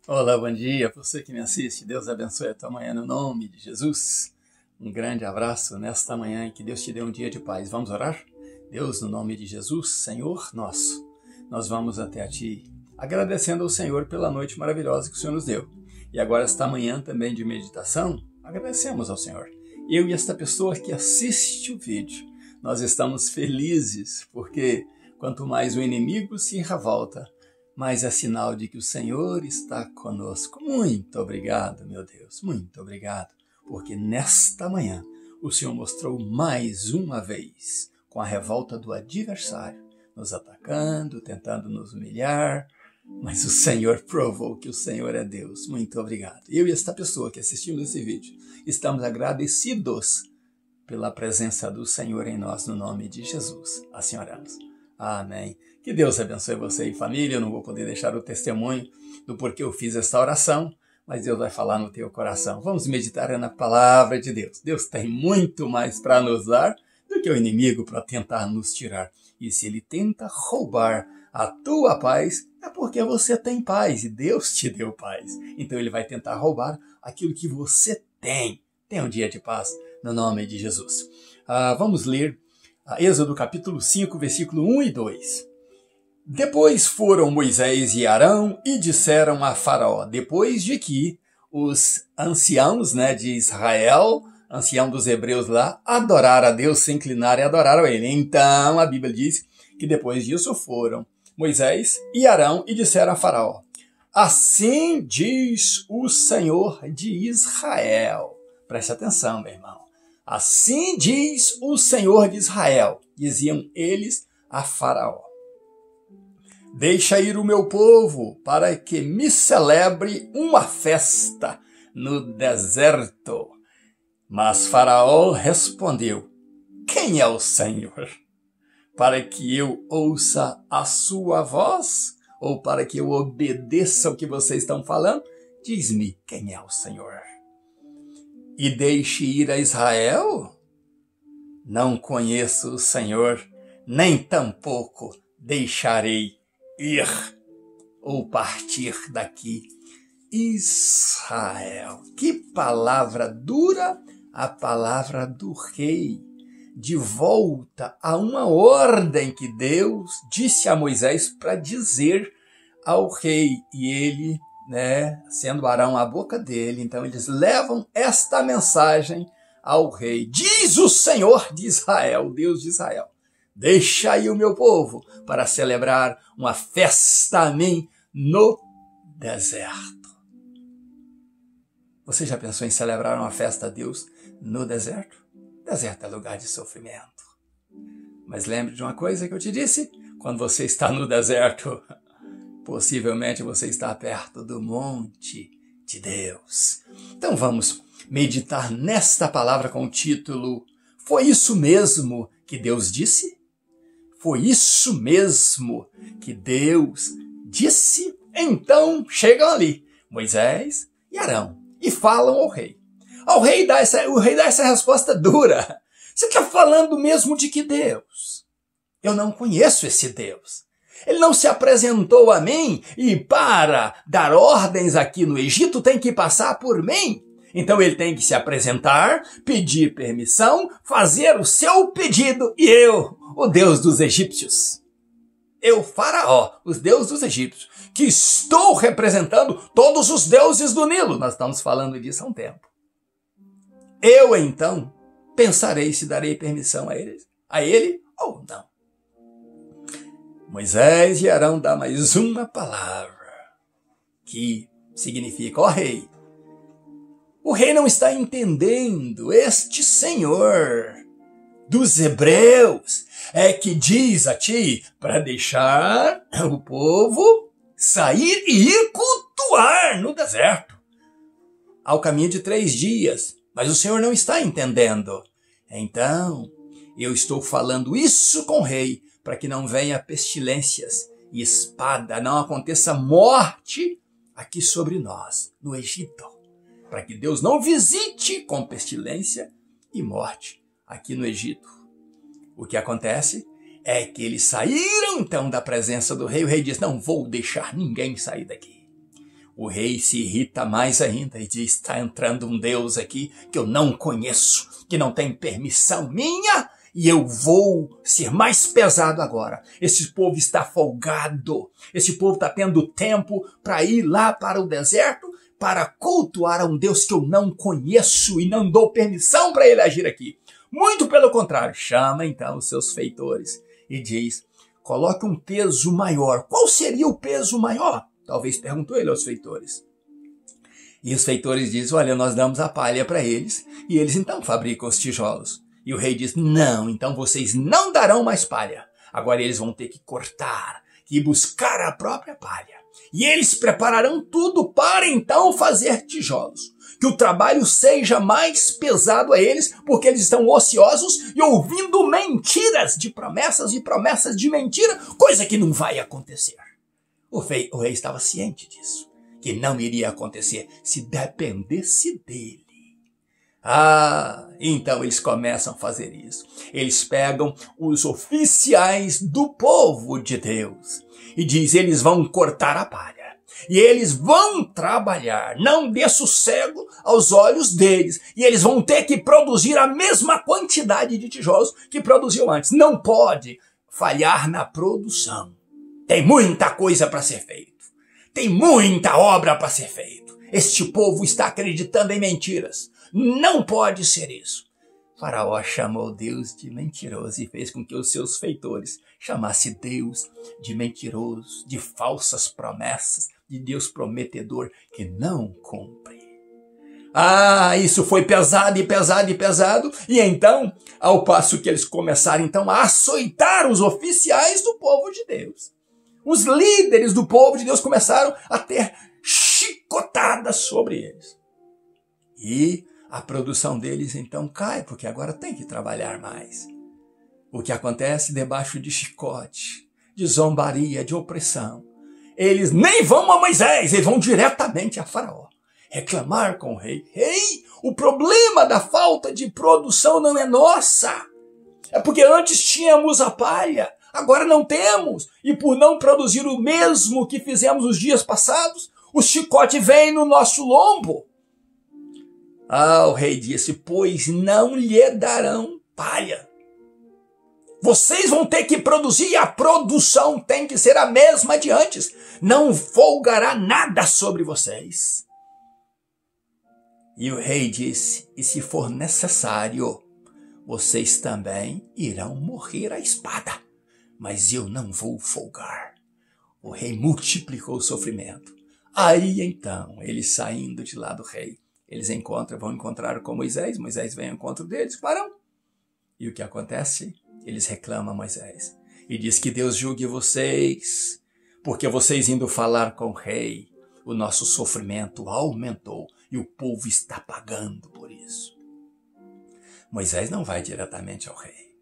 Olá, bom dia, você que me assiste. Deus abençoe a tua manhã no nome de Jesus. Um grande abraço nesta manhã e que Deus te dê um dia de paz. Vamos orar? Deus, no nome de Jesus, Senhor nosso, nós vamos até a Ti, agradecendo ao Senhor pela noite maravilhosa que o Senhor nos deu. E agora, esta manhã também de meditação, agradecemos ao Senhor. Eu e esta pessoa que assiste o vídeo, nós estamos felizes, porque quanto mais o inimigo se revolta, mas é sinal de que o Senhor está conosco. Muito obrigado, meu Deus, muito obrigado, porque nesta manhã o Senhor mostrou mais uma vez, com a revolta do adversário, nos atacando, tentando nos humilhar, mas o Senhor provou que o Senhor é Deus. Muito obrigado. Eu e esta pessoa que assistimos esse vídeo, estamos agradecidos pela presença do Senhor em nós, no nome de Jesus. Assim oramos. Amém. Que Deus abençoe você e família. Eu não vou poder deixar o testemunho do porquê eu fiz esta oração, mas Deus vai falar no teu coração. Vamos meditar na palavra de Deus. Deus tem muito mais para nos dar do que o inimigo para tentar nos tirar. E se ele tenta roubar a tua paz, é porque você tem paz e Deus te deu paz. Então ele vai tentar roubar aquilo que você tem. Tenha um dia de paz no nome de Jesus. Vamos ler Êxodo capítulo 5, versículo 1 e 2. Depois foram Moisés e Arão e disseram a Faraó, depois de que os anciãos de Israel, ancião dos hebreus lá, adoraram a Deus, se inclinaram e adoraram a ele. Então a Bíblia diz que depois disso foram Moisés e Arão e disseram a Faraó, assim diz o Senhor de Israel. Preste atenção, meu irmão. Assim diz o Senhor de Israel, diziam eles a Faraó. Deixa ir o meu povo para que me celebre uma festa no deserto. Mas Faraó respondeu, quem é o Senhor? Para que eu ouça a sua voz? Ou para que eu obedeça o que vocês estão falando? Diz-me quem é o Senhor. E deixe ir a Israel? Não conheço o Senhor, nem tampouco deixarei ir ou partir daqui. Israel. Que palavra dura, a palavra do rei. De volta a uma ordem que Deus disse a Moisés para dizer ao rei. E ele, sendo Arão a boca dele, então eles levam esta mensagem ao rei. Diz o Senhor de Israel, Deus de Israel, deixa aí o meu povo para celebrar uma festa a mim no deserto. Você já pensou em celebrar uma festa a Deus no deserto? Deserto é lugar de sofrimento. Mas lembre de uma coisa que eu te disse, quando você está no deserto, possivelmente você está perto do monte de Deus. Então vamos meditar nesta palavra com o título, foi isso mesmo que Deus disse? Foi isso mesmo que Deus disse? Então chegam ali Moisés e Arão e falam ao rei. O rei dá essa resposta dura. Você está falando mesmo de que Deus? Eu não conheço esse Deus. Ele não se apresentou a mim e para dar ordens aqui no Egito tem que passar por mim. Então ele tem que se apresentar, pedir permissão, fazer o seu pedido e eu, o Deus dos egípcios, eu, Faraó, os deuses dos egípcios, que estou representando todos os deuses do Nilo. Nós estamos falando disso há um tempo. Eu então pensarei se darei permissão a ele ou não. Moisés e Arão dão mais uma palavra que significa, ó rei, o rei não está entendendo, este Senhor dos hebreus é que diz a ti para deixar o povo sair e ir cultuar no deserto, ao caminho de 3 dias, mas o Senhor não está entendendo. Então, eu estou falando isso com o rei, para que não venha pestilências e espada, não aconteça morte aqui sobre nós, no Egito. Para que Deus não visite com pestilência e morte aqui no Egito. O que acontece é que eles saíram então da presença do rei. O rei diz, não vou deixar ninguém sair daqui. O rei se irrita mais ainda e diz: está entrando um Deus aqui que eu não conheço, que não tem permissão minha, e eu vou ser mais pesado agora. Esse povo está folgado, esse povo está tendo tempo para ir lá para o deserto, para cultuar a um Deus que eu não conheço e não dou permissão para ele agir aqui. Muito pelo contrário, chama então os seus feitores e diz: coloque um peso maior. Qual seria o peso maior? Talvez perguntou ele aos feitores. E os feitores dizem: olha, nós damos a palha para eles e eles então fabricam os tijolos. E o rei diz: não, então vocês não darão mais palha. Agora eles vão ter que cortar e buscar a própria palha. E eles prepararão tudo para então fazer tijolos. Que o trabalho seja mais pesado a eles, porque eles estão ociosos e ouvindo mentiras de promessas e promessas de mentira, coisa que não vai acontecer. O rei estava ciente disso, que não iria acontecer se dependesse dele. Então eles começam a fazer isso. Eles pegam os oficiais do povo de Deus e diz: eles vão cortar a palha. E eles vão trabalhar, não dê sossego aos olhos deles. E eles vão ter que produzir a mesma quantidade de tijolos que produziam antes. Não pode falhar na produção. Tem muita coisa para ser feito. Tem muita obra para ser feito. Este povo está acreditando em mentiras. Não pode ser isso. Faraó chamou Deus de mentiroso e fez com que os seus feitores chamassem Deus de mentiroso, de falsas promessas, de Deus prometedor que não cumpre. Isso foi pesado e pesado e pesado. E então, ao passo que eles começaram então a açoitar os oficiais do povo de Deus, os líderes do povo de Deus começaram a ter chicotadas sobre eles. E a produção deles então cai, porque agora tem que trabalhar mais. O que acontece debaixo de chicote, de zombaria, de opressão? Eles nem vão a Moisés, eles vão diretamente a Faraó. Reclamar com o rei. Rei, o problema da falta de produção não é nossa. É porque antes tínhamos a palha, agora não temos. E por não produzir o mesmo que fizemos os dias passados, o chicote vem no nosso lombo. O rei disse: pois não lhe darão palha. Vocês vão ter que produzir e a produção tem que ser a mesma de antes. Não folgará nada sobre vocês. E o rei disse: e se for necessário, vocês também irão morrer à espada. Mas eu não vou folgar. O rei multiplicou o sofrimento. Aí então, eles saindo de lá do rei, eles vão encontrar com Moisés. Moisés vem ao encontro deles, param. E o que acontece? Eles reclamam a Moisés e diz que Deus julgue vocês, porque vocês indo falar com o rei, o nosso sofrimento aumentou e o povo está pagando por isso. Moisés não vai diretamente ao rei.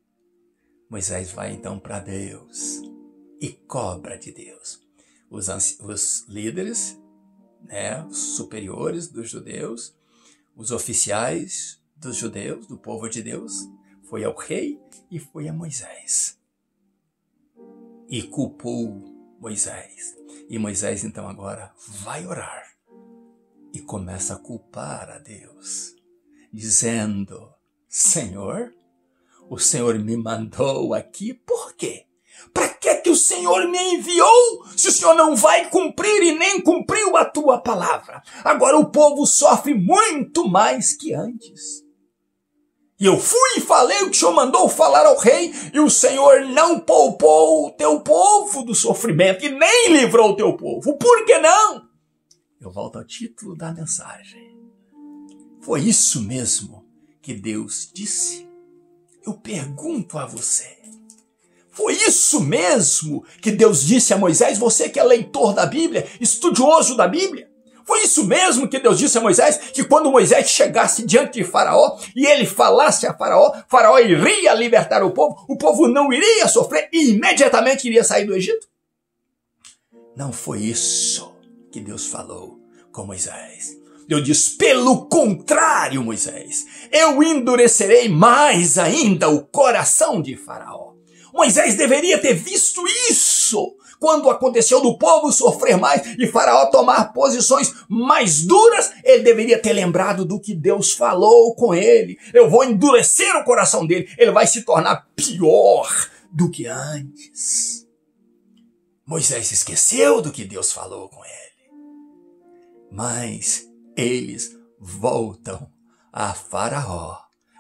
Moisés vai então para Deus e cobra de Deus. Os líderes, os superiores dos judeus, os oficiais dos judeus, do povo de Deus, foi ao rei e foi a Moisés. E culpou Moisés. E Moisés então agora vai orar e começa a culpar a Deus, dizendo: Senhor, o Senhor me mandou aqui, por quê? Para que o Senhor me enviou, se o Senhor não vai cumprir e nem cumpriu a tua palavra? Agora o povo sofre muito mais que antes. E eu fui e falei o que o Senhor mandou falar ao rei, e o Senhor não poupou o teu povo do sofrimento, e nem livrou o teu povo. Por que não? Eu volto ao título da mensagem. Foi isso mesmo que Deus disse? Eu pergunto a você. Foi isso mesmo que Deus disse a Moisés? Você que é leitor da Bíblia, estudioso da Bíblia. Foi isso mesmo que Deus disse a Moisés? Que quando Moisés chegasse diante de Faraó e ele falasse a Faraó, Faraó iria libertar o povo não iria sofrer e imediatamente iria sair do Egito? Não foi isso que Deus falou com Moisés. Deus diz: pelo contrário, Moisés, eu endurecerei mais ainda o coração de Faraó. Moisés deveria ter visto isso quando aconteceu do povo sofrer mais e Faraó tomar posições mais duras, ele deveria ter lembrado do que Deus falou com ele. Eu vou endurecer o coração dele, ele vai se tornar pior do que antes. Moisés esqueceu do que Deus falou com ele. Mas eles voltam a Faraó.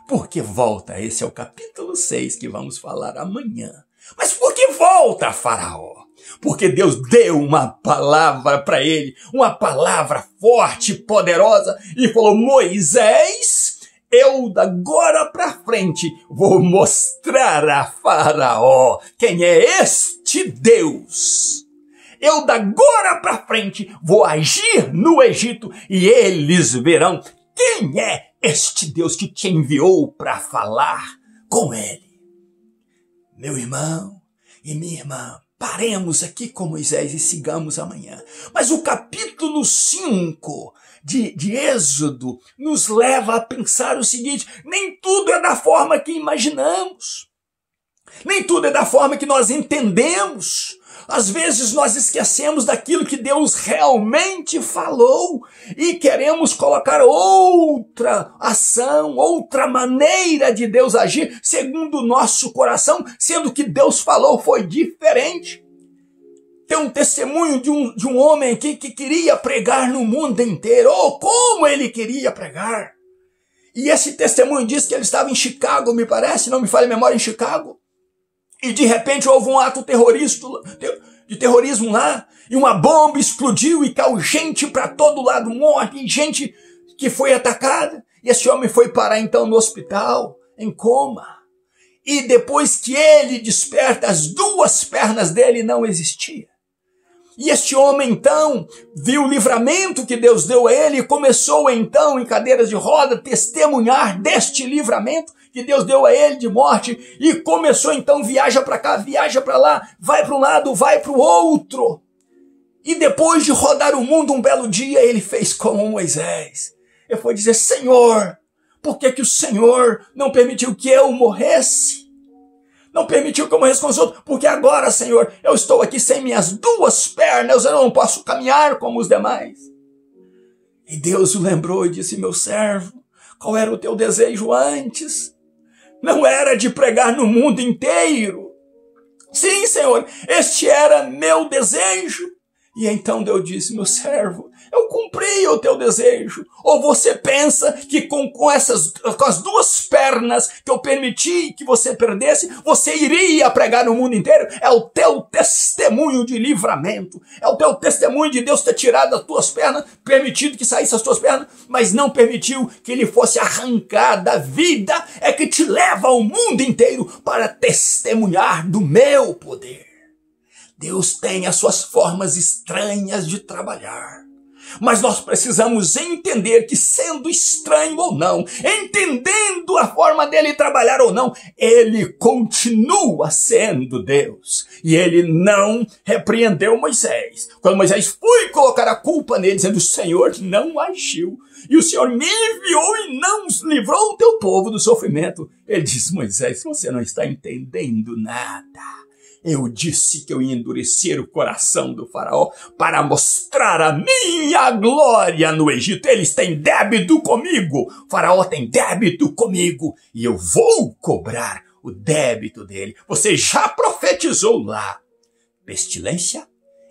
Por que volta? Esse é o capítulo 6 que vamos falar amanhã. Mas por que volta a Faraó? Porque Deus deu uma palavra para ele, uma palavra forte, poderosa, e falou: Moisés, eu da agora para frente vou mostrar a Faraó quem é este Deus. Eu da agora para frente vou agir no Egito e eles verão quem é este Deus que te enviou para falar com ele. Meu irmão e minha irmã, paremos aqui com Moisés e sigamos amanhã. Mas o capítulo 5 de Êxodo nos leva a pensar o seguinte: nem tudo é da forma que imaginamos. Nem tudo é da forma que nós entendemos. Às vezes nós esquecemos daquilo que Deus realmente falou e queremos colocar outra ação, outra maneira de Deus agir segundo o nosso coração, sendo que Deus falou foi diferente. Tem um testemunho de um homem aqui que queria pregar no mundo inteiro. Oh, como ele queria pregar! E esse testemunho diz que ele estava em Chicago, me parece, não me falha a memória, em Chicago. E de repente houve um ato de terrorismo lá, e uma bomba explodiu e caiu gente para todo lado, morte, e gente que foi atacada. E esse homem foi parar então no hospital, em coma. E depois que ele desperta, as duas pernas dele não existiam. E este homem então viu o livramento que Deus deu a ele e começou então em cadeiras de roda testemunhar deste livramento que Deus deu a ele de morte, e começou então, viaja para cá, viaja para lá, vai para um lado, vai para o outro. E depois de rodar o mundo um belo dia, ele fez como Moisés. Ele foi dizer: Senhor, por que o Senhor não permitiu que eu morresse? Não permitiu que eu morresse com os outros? Porque agora, Senhor, eu estou aqui sem minhas duas pernas, eu não posso caminhar como os demais. E Deus o lembrou e disse: meu servo, qual era o teu desejo antes? Não era de pregar no mundo inteiro. Sim, Senhor, este era meu desejo. E então Deus disse: meu servo, eu cumpri o teu desejo. Ou você pensa que com as duas pernas que eu permiti que você perdesse, você iria pregar no mundo inteiro? É o teu testemunho de livramento. É o teu testemunho de Deus ter tirado as tuas pernas, permitido que saísse as tuas pernas, mas não permitiu que ele fosse arrancado. A vida é que te leva ao mundo inteiro para testemunhar do meu poder. Deus tem as suas formas estranhas de trabalhar. Mas nós precisamos entender que, sendo estranho ou não, entendendo a forma dele trabalhar ou não, ele continua sendo Deus. E ele não repreendeu Moisés. Quando Moisés foi colocar a culpa nele, dizendo: o Senhor não agiu, e o Senhor me enviou e não livrou o teu povo do sofrimento, ele disse: Moisés, você não está entendendo nada. Eu disse que eu ia endurecer o coração do faraó para mostrar a minha glória no Egito. Eles têm débito comigo. O faraó tem débito comigo. E eu vou cobrar o débito dele. Você já profetizou lá: pestilência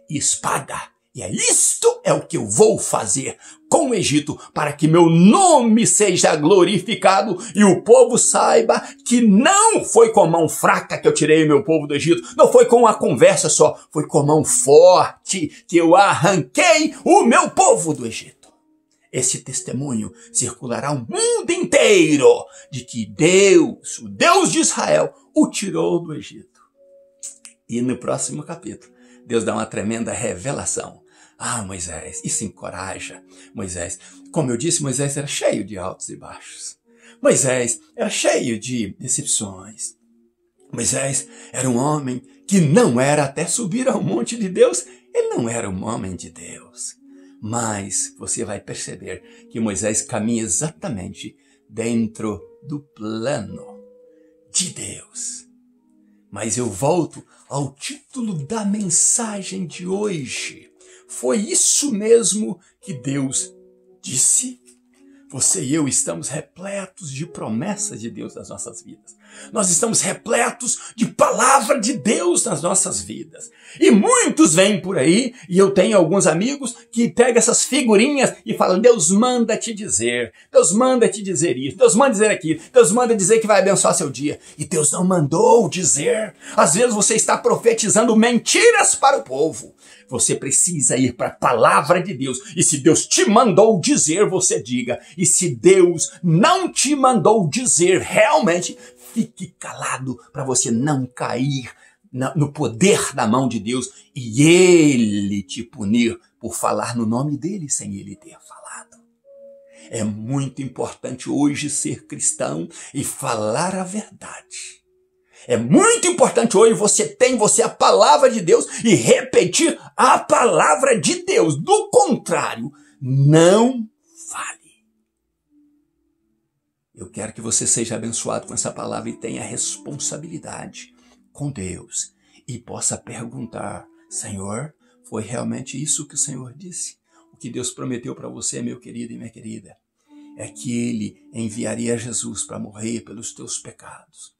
e espada. E isto é o que eu vou fazer com o Egito, para que meu nome seja glorificado e o povo saiba que não foi com mão fraca que eu tirei o meu povo do Egito, não foi com uma conversa só, foi com mão forte que eu arranquei o meu povo do Egito. Esse testemunho circulará o mundo inteiro de que Deus, o Deus de Israel, o tirou do Egito. E no próximo capítulo, Deus dá uma tremenda revelação. Ah, Moisés, isso encoraja Moisés. Como eu disse, Moisés era cheio de altos e baixos. Moisés era cheio de decepções. Moisés era um homem que não era até subir ao monte de Deus. Ele não era um homem de Deus. Mas você vai perceber que Moisés caminha exatamente dentro do plano de Deus. Mas eu volto ao título da mensagem de hoje. Foi isso mesmo que Deus disse? Você e eu estamos repletos de promessas de Deus nas nossas vidas. Nós estamos repletos de palavra de Deus nas nossas vidas. E muitos vêm por aí, e eu tenho alguns amigos que pegam essas figurinhas e falam: Deus manda te dizer, Deus manda te dizer isso, Deus manda dizer aquilo, Deus manda dizer que vai abençoar seu dia. E Deus não mandou dizer. Às vezes você está profetizando mentiras para o povo. Você precisa ir para a palavra de Deus. E se Deus te mandou dizer, você diga. E se Deus não te mandou dizer, realmente, fique calado para você não cair no poder da mão de Deus e Ele te punir por falar no nome dEle sem Ele ter falado. É muito importante hoje ser cristão e falar a verdade. É muito importante hoje você a palavra de Deus e repetir a palavra de Deus. Do contrário, não fale. Eu quero que você seja abençoado com essa palavra e tenha responsabilidade com Deus. E possa perguntar: Senhor, foi realmente isso que o Senhor disse? O que Deus prometeu para você, meu querido e minha querida, é que Ele enviaria Jesus para morrer pelos teus pecados.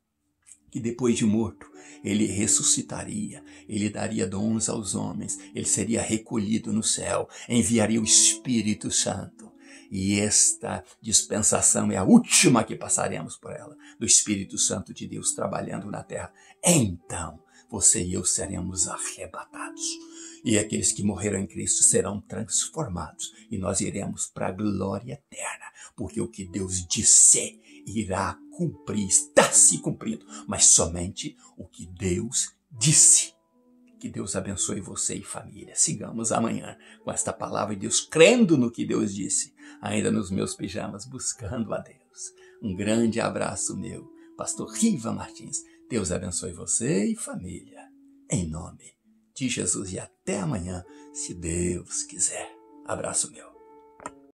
Que depois de morto, Ele ressuscitaria, Ele daria dons aos homens, Ele seria recolhido no céu, enviaria o Espírito Santo. E esta dispensação é a última que passaremos por ela, do Espírito Santo de Deus trabalhando na terra. Então, você e eu seremos arrebatados. E aqueles que morreram em Cristo serão transformados. E nós iremos para a glória eterna. Porque o que Deus disse irá cumprir, está se cumprindo. Mas somente o que Deus disse. Que Deus abençoe você e família. Sigamos amanhã com esta palavra de Deus, crendo no que Deus disse. Ainda nos meus pijamas, buscando a Deus. Um grande abraço meu, Pastor Riva Martins. Deus abençoe você e família. Em nome de Jesus e até amanhã, se Deus quiser. Abraço meu.